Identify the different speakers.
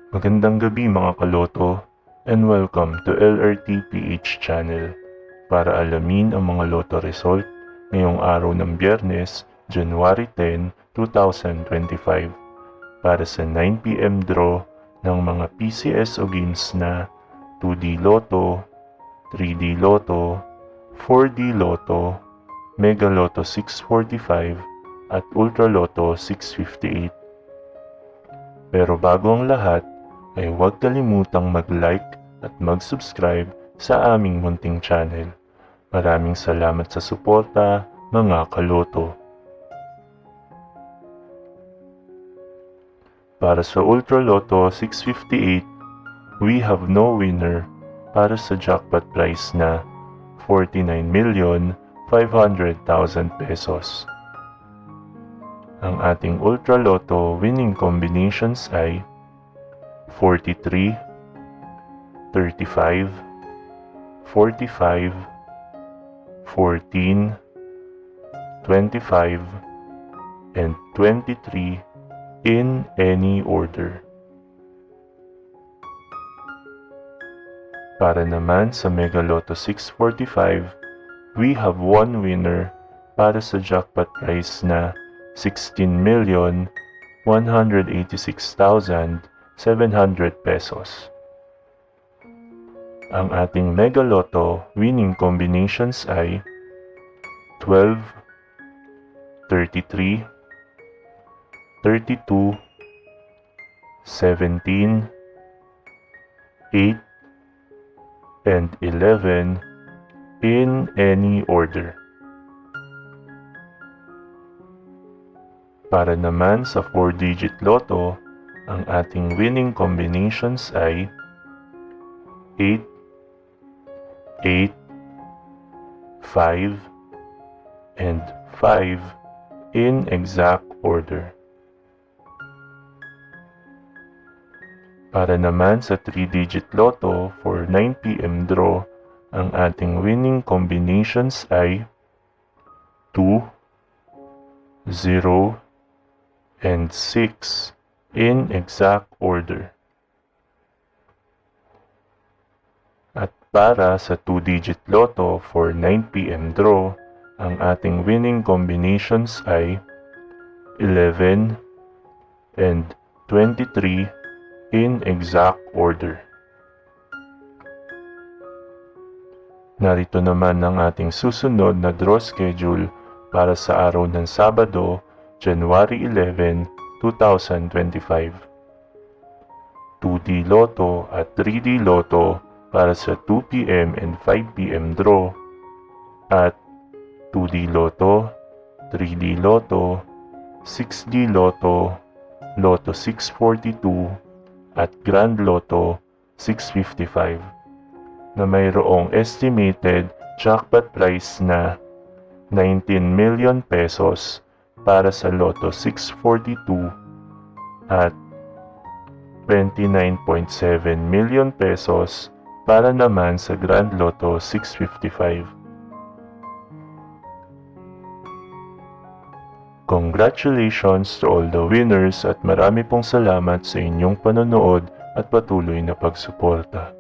Speaker 1: Magandang gabi mga kaloto and welcome to LRT PH channel para alamin ang mga loto result ngayong araw ng Biyernes, January 10, 2025 para sa 9 PM draw ng mga PCSO games na 2D Lotto, 3D Lotto, 4D Lotto, Mega Lotto 645 at Ultra Lotto 658. Pero bago ang lahat, ay huwag kalimutang mag-like at mag-subscribe sa aming munting channel. Maraming salamat sa suporta, mga kaloto. Para sa Ultra Lotto 658, we have no winner para sa jackpot prize na 49,500,000 pesos. Ang ating Ultra Lotto winning combinations ay 43, 35, 45, 14, 25, and 23 in any order. Para naman sa Mega Lotto 645, we have one winner para sa jackpot prize na 16,186,700 pesos. Ang ating Mega Lotto winning combinations ay 12, 33, 32, 17, 8, and 11 in any order. Para naman sa 4-digit Lotto, ang ating winning combinations ay 8, 8, 5, and 5 in exact order. Para naman sa 3-digit Lotto for 9 PM draw, ang ating winning combinations ay 2, 0, and 6 in exact order. At para sa 2-digit Lotto for 9 PM draw, ang ating winning combinations ay 11 and 23 in exact order. Narito naman ang ating susunod na draw schedule para sa araw ng Sabado, January 11, 2025. 2D Lotto at 3D Lotto para sa 2 PM and 5 PM draw at 2D Lotto, 3D Lotto, 6D Lotto, Lotto 642 at Grand Lotto 655 na mayroong estimated jackpot prize na 19 million pesos para sa Lotto 642 at 29.7 million pesos para naman sa Grand Lotto 655. Congratulations to all the winners at marami pong salamat sa inyong panonood at patuloy na pagsuporta.